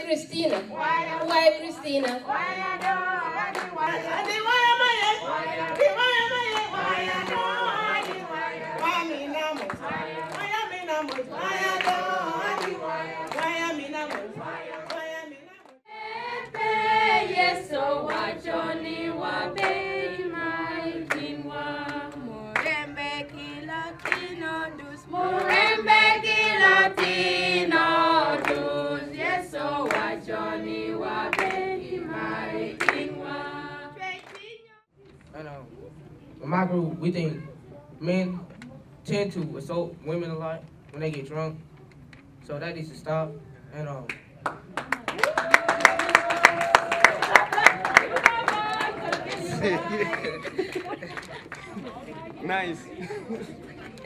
Christina? Why Christina? In my group, we think men tend to assault women a lot when they get drunk, so that needs to stop. And Nice.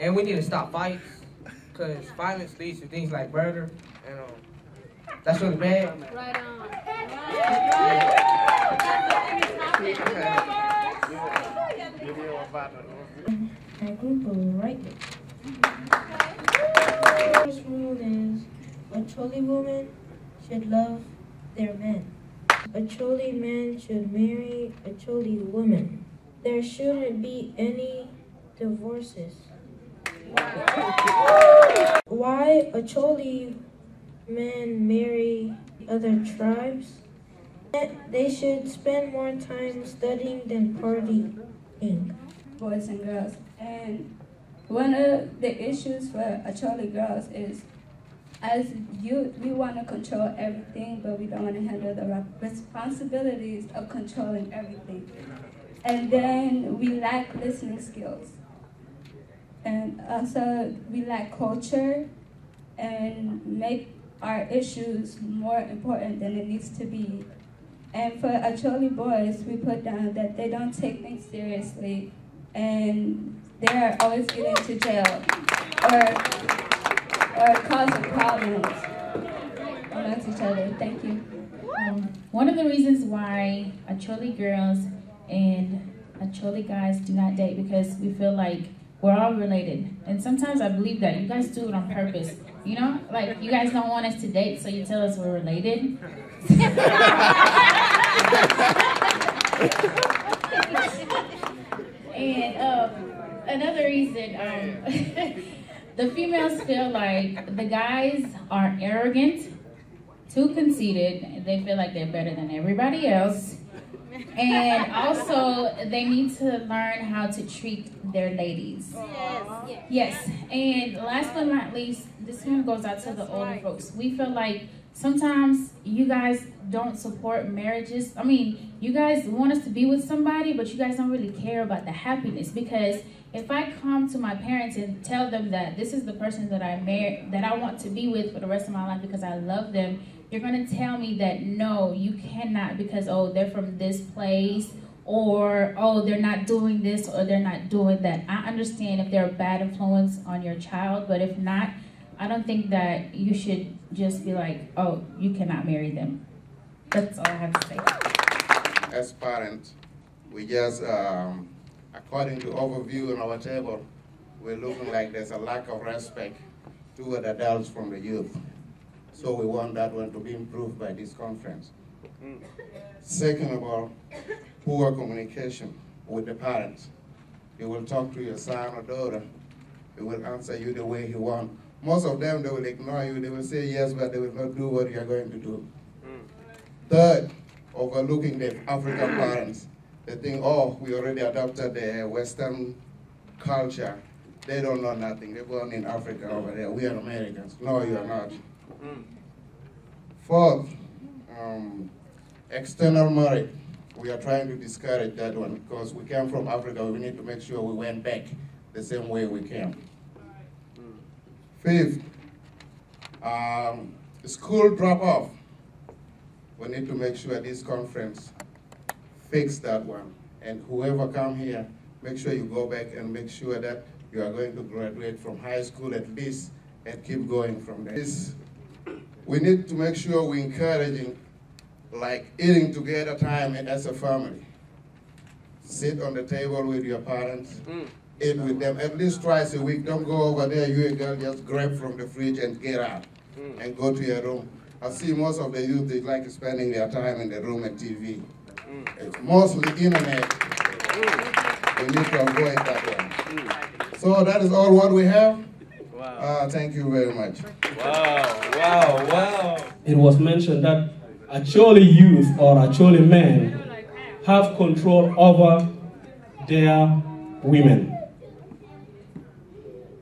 And we need to stop fights, because violence leads to things like murder, and that's really bad. Right on. A group of right. The first rule is a Choli woman should love their men. A Choli man should marry a Choli woman. There shouldn't be any divorces. Why a Choli man marry other tribes? They should spend more time studying than partying. Boys and girls. And one of the issues for Acholi girls is, as youth, we want to control everything, but we don't want to handle the responsibilities of controlling everything. And then we lack listening skills. And also, we lack culture and make our issues more important than it needs to be. And for Acholi boys, we put down that they don't take things seriously, and they are always getting to jail or causing problems amongst each other. Thank you. One of the reasons why Acholi girls and Acholi guys do not date, because we feel like we're all related. And sometimes I believe that you guys do it on purpose. You know, like you guys don't want us to date, so you tell us we're related. And another reason, the females feel like the guys are arrogant, too conceited. They feel like they're better than everybody else. And also, they need to learn how to treat their ladies. Yes. And last but not least, this one goes out to the older folks. We feel like sometimes you guys don't support marriages. I mean, you guys want us to be with somebody, but you guys don't really care about the happiness, because If I come to my parents and tell them that this is the person that I want to be with for the rest of my life because I love them, you're going to tell me that no, you cannot because, oh, they're from this place, or, oh, they're not doing this, or they're not doing that. I understand if they're a bad influence on your child, but if not, I don't think that you should just be like, oh, you cannot marry them. That's all I have to say. As parents, we just, according to overview on our table, we're looking like there's a lack of respect toward adults from the youth. So we want that one to be improved by this conference. Second of all, poor communication with the parents. You will talk to your son or daughter, he will answer you the way he wants. Most of them, they will ignore you, they will say yes, but they will not do what you are going to do. Third, overlooking the African parents. They think, oh, we already adopted the Western culture. They don't know nothing. They're born in Africa over there. We are Americans. No, you are not. Fourth, external marriage. We are trying to discourage that one because we came from Africa. We need to make sure we went back the same way we came. Fifth, school drop-off. We need to make sure this conference fix that one. And whoever come here, make sure you go back and make sure that you are going to graduate from high school at least and keep going from there. We need to make sure we're encouraging like eating together time and as a family. Sit on the table with your parents, eat with them at least twice a week. Don't go over there, you and girl just grab from the fridge and get out and go to your room. I see most of the youth, they like spending their time in the room and TV. It's mostly internet. We need to avoid that one. So that is all what we have. Wow. Thank you very much. Wow, wow, wow. It was mentioned that Acholi youth or Acholi men have control over their women.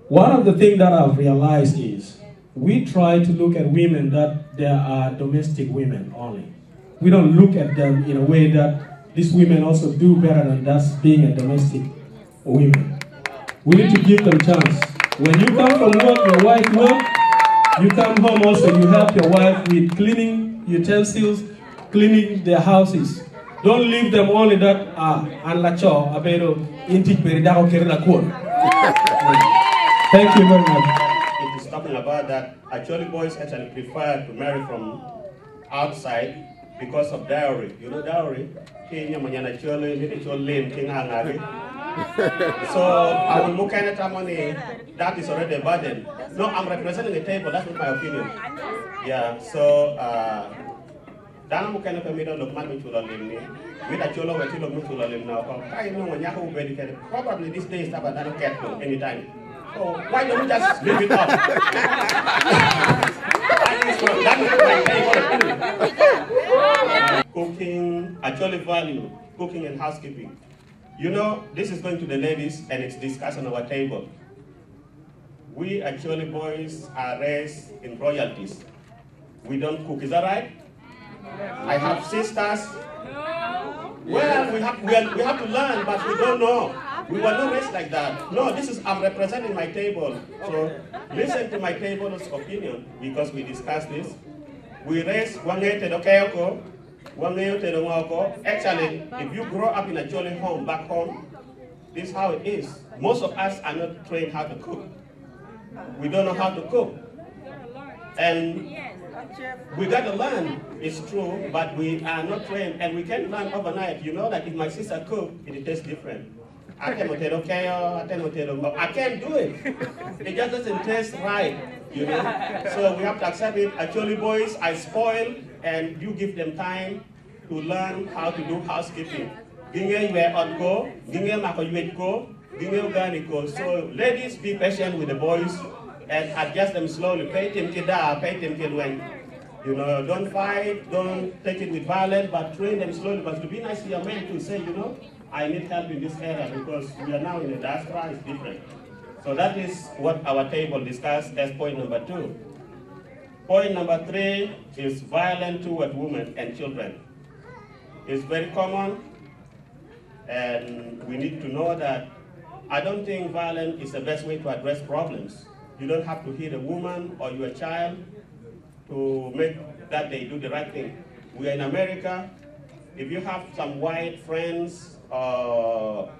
One of the things that I've realized is we try to look at women that they are domestic women only. We don't look at them in a way that these women also do better than us being a domestic women. We need to give them chance. When you come from work, your wife works, you come home also, you help your wife with cleaning utensils, cleaning their houses. Don't leave them only that, Thank you very much. It is talking about that actually boys actually prefer to marry from outside because of dowry. You know dowry? So I will look at that money, that is already a burden. No, I'm representing the table, that's not my opinion. Yeah, so Dana Mukana Pamida Lokman Chula Limni, with a Cholo Wetilo Mutula Lim now. I know when Yahoo dedicated, probably this day is about that cat anytime. So why don't we just leave it up? Cooking, actually value, cooking and housekeeping. You know, this is going to the ladies and it's discussed on our table. We actually boys are raised in royalties. We don't cook, is that right? I have sisters. Well, we have to learn, but we don't know. We were not raised like that. No, this is, I'm representing my table. So listen to my table's opinion because we discussed this. We raised actually, if you grow up in a jolly home back home, this is how it is. Most of us are not trained how to cook. We don't know how to cook. And we got to learn, it's true, but we are not trained and we can't learn overnight. You know that if my sister cooks, it tastes different. I can't do it. It just doesn't taste right, you know. So we have to accept it. Actually, boys are spoiled, and you give them time to learn how to do housekeeping. So ladies, be patient with the boys and adjust them slowly. Pay them when. You know, don't fight, don't take it with violence, but train them slowly. But to be nice to your men to say, you know, I need help in this area because we are now in the diaspora, it's different. So that is what our table discussed as point number 2. Point number 3 is violence toward women and children. It's very common, and we need to know that I don't think violence is the best way to address problems. You don't have to hit a woman or your child to make that they do the right thing. We are in America. If you have some white friends, Americans,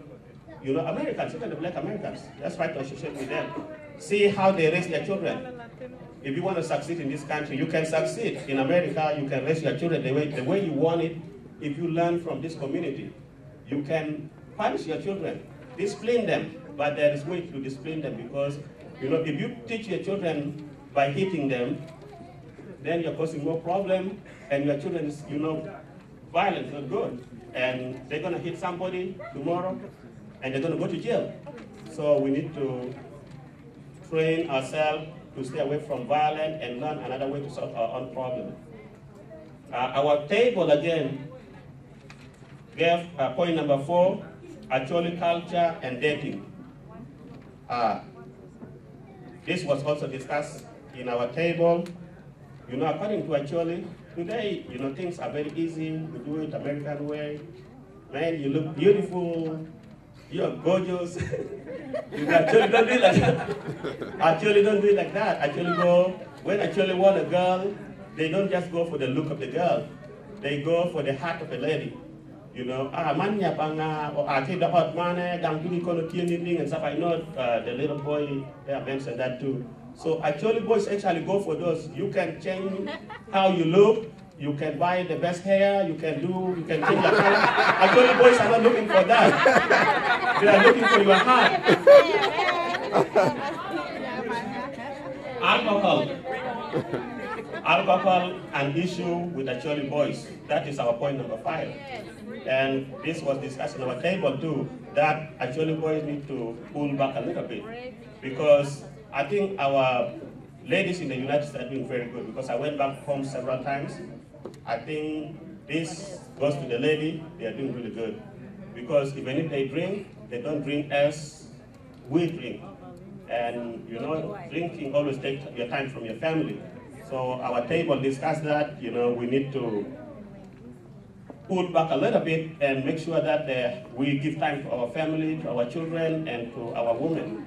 even the black Americans, let's try to associate with them. See how they raise their children. If you want to succeed in this country, you can succeed. In America, you can raise your children the way you want it. If you learn from this community, you can punish your children, discipline them, but there is way to discipline them because, if you teach your children by hitting them, then you're causing more problem, and your children is, violence is not good. And they're going to hit somebody tomorrow, and they're going to go to jail. So we need to train ourselves to stay away from violence and learn another way to solve our own problem. Our table, again, gave point number 4, Acholi culture and dating. This was also discussed in our table. According to Acholi, today, things are very easy. We do it American way. Man, you look beautiful. You're gorgeous. You actually don't do it like that. Actually don't do it like that. When actually want a girl, they don't just go for the look of the girl. They go for the heart of the lady. Man yapanga or I the hot man, and stuff. I know the little boy there mentioned that too. So actually boys actually go for those. You can change how you look. You can buy the best hair. You can change your color. Actually boys are not looking for that. They are looking for your heart. Alcohol, an issue with actually boys. That is our point number 5. And this was discussed on our table too, that actually boys need to pull back a little bit. Because I think our ladies in the United States are doing very good, because I went back home several times. I think this goes to the lady, they are doing really good. Because even if they drink, they don't drink as we drink. And drinking always takes your time from your family. So our table discussed that, we need to pull back a little bit and make sure that we give time to our family, to our children, and to our women.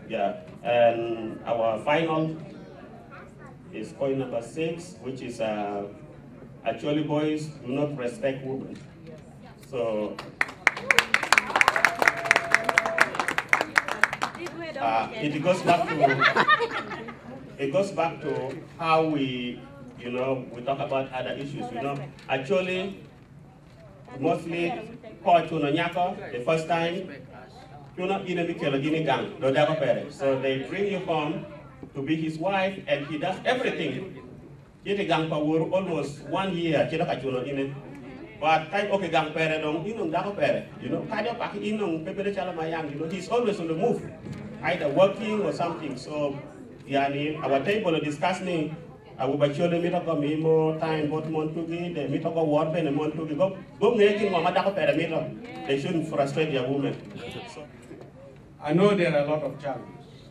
Yeah, and our final is point number 6, which is actually boys do not respect women. So it goes back to how we talk about other issues. Actually, mostly the first time, so they bring you home to be his wife, and he does everything. Almost 1 year, but he's always on the move, either working or something. So our table is discussing we bachole mi to mi mo time bot montugi de mi to go work and montugi go making mama da pere mi to. They shouldn't frustrate their women. So, I know there are a lot of challenges.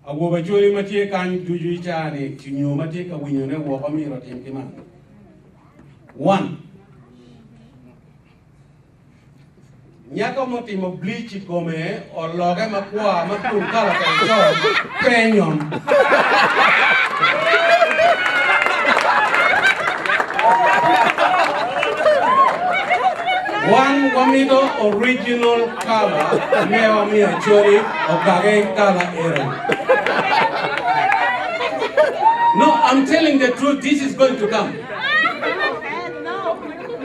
Ago bachole matie kan juju chani chinyo matie ka winyo ne wo ko mi ro tim kima. 1, nyaka motimo bleach come o loge makwa matum kala ka penyon. One wamido original color mewa mi actually okage color error. No, I'm telling the truth, this is going to come.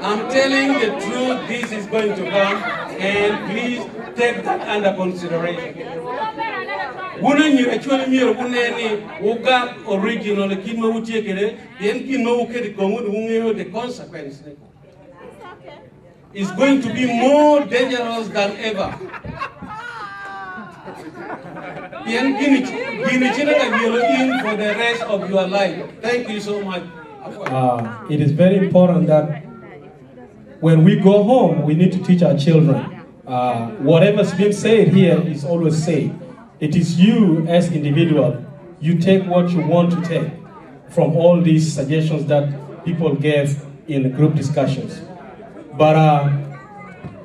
I'm telling the truth, this is going to come, and please take that under consideration. When you actually mirror uga original kinma uchiekere, then kinma ukedi komu the consequence. It's going to be more dangerous than ever. In for the rest of your life. Thank you so much. It is very important that when we go home, we need to teach our children. Whatever's been said here is always said. It is you as individual. You take what you want to take from all these suggestions that people gave in group discussions. But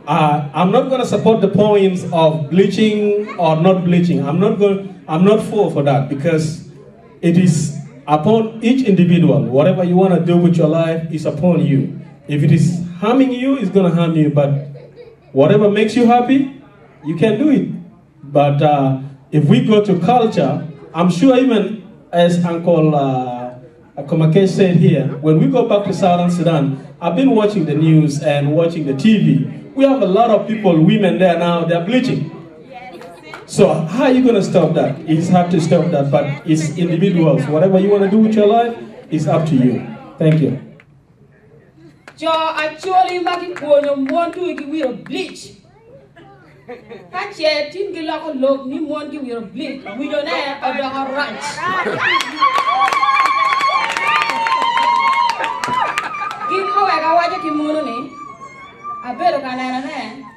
I'm not going to support the points of bleaching or not bleaching. I'm not for that, because it is upon each individual. Whatever you want to do with your life is upon you. If it is harming you, it's going to harm you. But whatever makes you happy, you can do it. But if we go to culture, I'm sure even as Uncle Komake said here, when we go back to Southern Sudan, I've been watching the news and watching the TV. We have a lot of people, women there now, they're bleaching. So how are you going to stop that? It's hard to stop that, but it's individuals. Whatever you want to do with your life, it's up to you. Thank you. Actually, want to bleach. Catch it, think you look, you want to bleach. We don't have a ranch. Give me a watch kimono. I better can I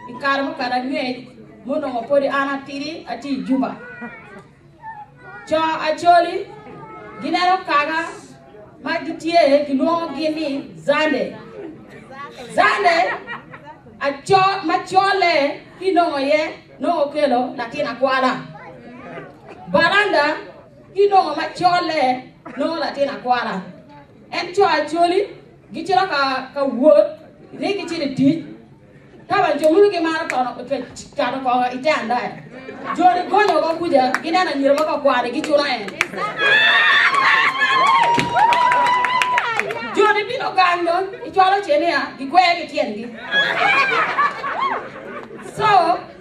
the Karama Karame, Mono Podi Anna Tiri, a tea Juba. Actually, Ginero Kaga, Magitie, Gino Guinea, Zande. Zande, a cho machole, he no ye, no kilo, Latina Kuala. Baranda, he no machole, no Latina Kuala. And cho actually, get you a word, they get you the teeth. Come on, Jomuki Marathon, Katakoga, Itanda. Johnny Gono Kuja, Ginan and Yamaka Quad, get you land. Johnny Pino Gandon, Itola Chenia, the Quag Tiendi. So,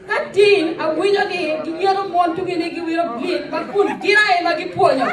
that team, a winner game, you don't want to give you a bleed, but put Gira and Magipuano.